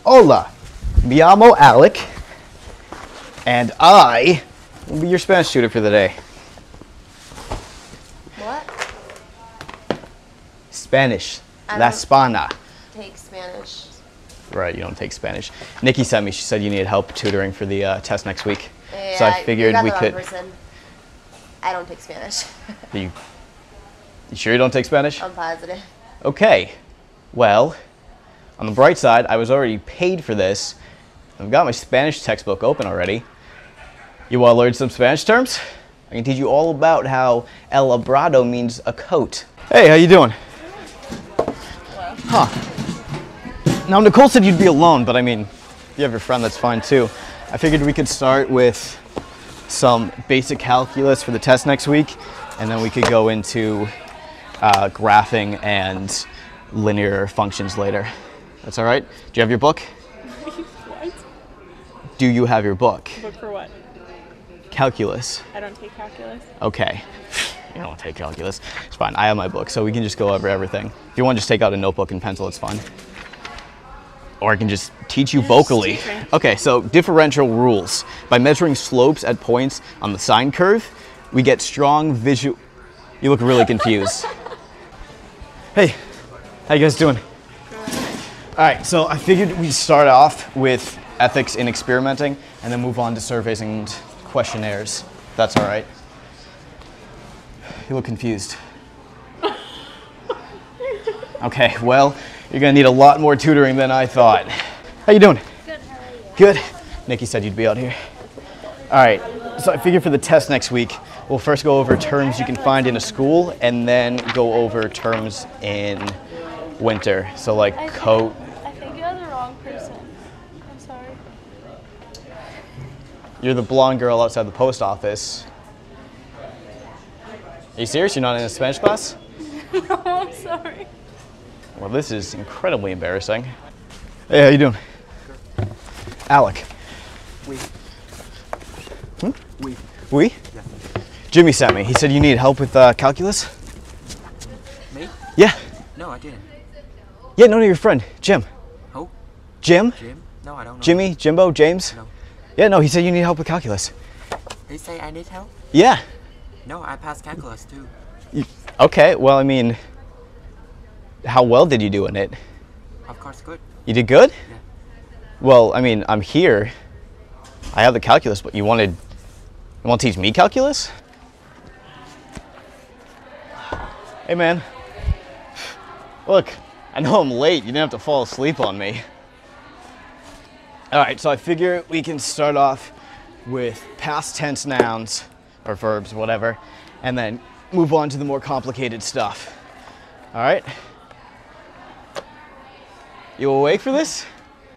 Hola, me llamo Alec, and I will be your Spanish tutor for the day. What? Spanish. I La don't Spana. take Spanish. Right, you don't take Spanish. Nikki sent me, she said you needed help tutoring for the test next week. Yeah, So I figured you got we the could. wrong person. I don't take Spanish. You sure you don't take Spanish? I'm positive. Okay. Well, on the bright side, I was already paid for this. I've got my Spanish textbook open already. You want to learn some Spanish terms? I can teach you all about how el abrado means a coat. Hey, how you doing? Huh. Now, Nicole said you'd be alone, but I mean, if you have your friend, that's fine too. I figured we could start with some basic calculus for the test next week, and then we could go into graphing and linear functions later. That's all right? Do you have your book? What? Do you have your book? Book for what? Calculus. I don't take calculus. Okay. You don't take calculus. It's fine. I have my book, so we can just go over everything. If you want to just take out a notebook and pencil, it's fine. Or I can just teach you vocally. Okay, so differential rules. By measuring slopes at points on the sine curve, we get strong visual... You look really confused. Hey, how you guys doing? All right, so I figured we'd start off with ethics in experimenting and then move on to surveys and questionnaires. That's all right. You look confused. Okay, well, you're gonna need a lot more tutoring than I thought. How you doing? Good, how are you? Good. Nikki said you'd be out here. All right, so I figured for the test next week, we'll first go over terms you can find in a school and then go over terms in winter. So like coat. I think you are the wrong person. I'm sorry. You're the blonde girl outside the post office. Are you serious? You're not in a Spanish class? No, I'm sorry. Well, this is incredibly embarrassing. Hey, how you doing? Good. Alec. Oui. Hmm? Oui. Oui? Yeah. Jimmy sent me. He said you need help with calculus. Me? Yeah. No, I didn't. Yeah, no, your friend, Jim. Who? Jim? Jim? No, I don't know. Jimmy? Jimbo? James? No. Yeah, no, he said you need help with calculus. They say I need help? Yeah. No, I passed calculus too. Okay, well, I mean, how well did you do in it? Of course, good. You did good? Yeah. Well, I mean, I'm here. I have the calculus, but you want to teach me calculus? Hey, man. Look, I know I'm late. You didn't have to fall asleep on me. All right, so I figure we can start off with past tense nouns or verbs, whatever, and then move on to the more complicated stuff. All right? You awake for this?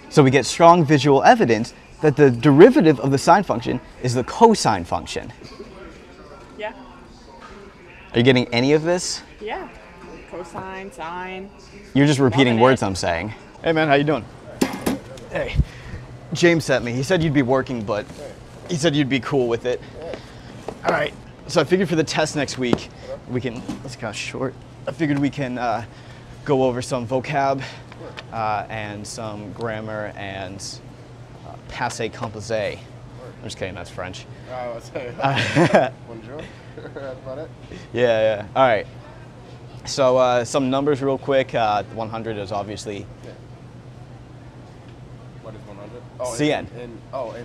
So we get strong visual evidence that the derivative of the sine function is the cosine function. Yeah. Are you getting any of this? Yeah. Cosine, sine. You're just repeating Loving words it. I'm saying. Hey man, how you doing? Hey, James sent me. He said you'd be working, but he said you'd be cool with it. All right, so I figured for the test next week, let's go short. I figured we can go over some vocab and some grammar and passé composé. I'm just kidding, that's French. Bonjour. That's about it. Yeah. All right. So some numbers real quick. 100 is obviously What is 100? Oh, Cien.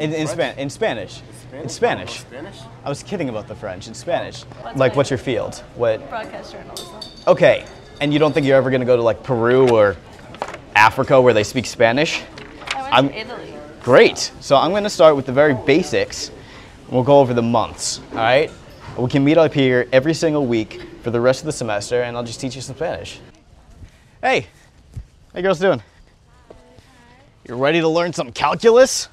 In French? In Spanish. In Spanish? Spanish. Oh, Spanish? I was kidding about the French. In Spanish. What's Like, my- what's your field? What? Broadcast journalism. Okay. And you don't think you're ever going to go to like Peru or Africa where they speak Spanish? I went to Italy. Great. So I'm going to start with the very basics. We'll go over the months. All right. We can meet up here every single week for the rest of the semester, and I'll just teach you some Spanish. Hey, how you girls doing? You ready to learn some calculus?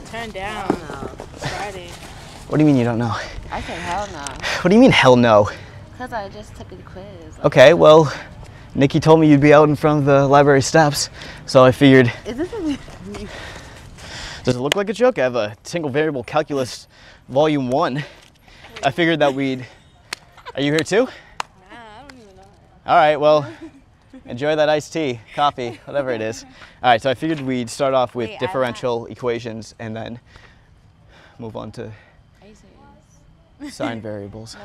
Turn down. Friday. What do you mean you don't know? I said hell no. What do you mean hell no? Because I just took a quiz. Okay, well, Nikki told me you'd be out in front of the library steps, so I figured... Is this a... Does it look like a joke? I have a single variable calculus volume 1. I figured that we'd... Are you here too? Nah, I don't even know. All right, well, Enjoy that iced tea, coffee, whatever it is. All right, so I figured we'd start off with Wait, differential equations and then move on to Are you serious? sign variables. No,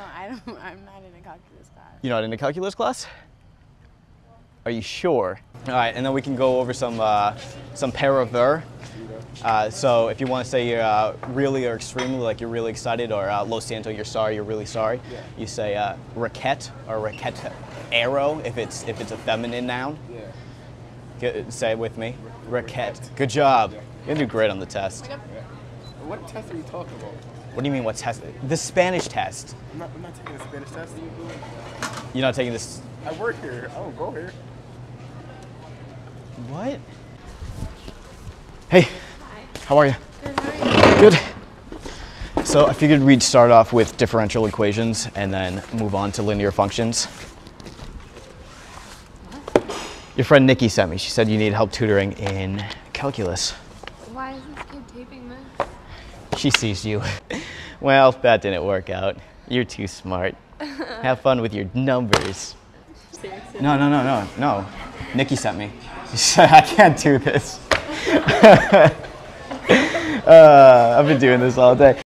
I'm not in a calculus class. You're not in a calculus class? Are you sure? All right, and then we can go over some pair of ver. So if you want to say you're really or extremely, like you're really excited, or lo siento, you're sorry, you're really sorry, you say raquette or raquetero if it's a feminine noun. Say it with me. Raquette. Good job. You're gonna do great on the test. What test are you talking about? What do you mean what test? The Spanish test. I'm not taking a Spanish test. You're not taking this. I work here. I don't go here. What? Hey. How are you? Good, how are you? Good. So I figured we'd start off with differential equations and then move on to linear functions. Your friend Nikki sent me. She said you need help tutoring in calculus. Why is this kid taping this? She sees you. Well, that didn't work out. You're too smart. Have fun with your numbers. No. Nikki sent me. She said I can't do this. I've been doing this all day.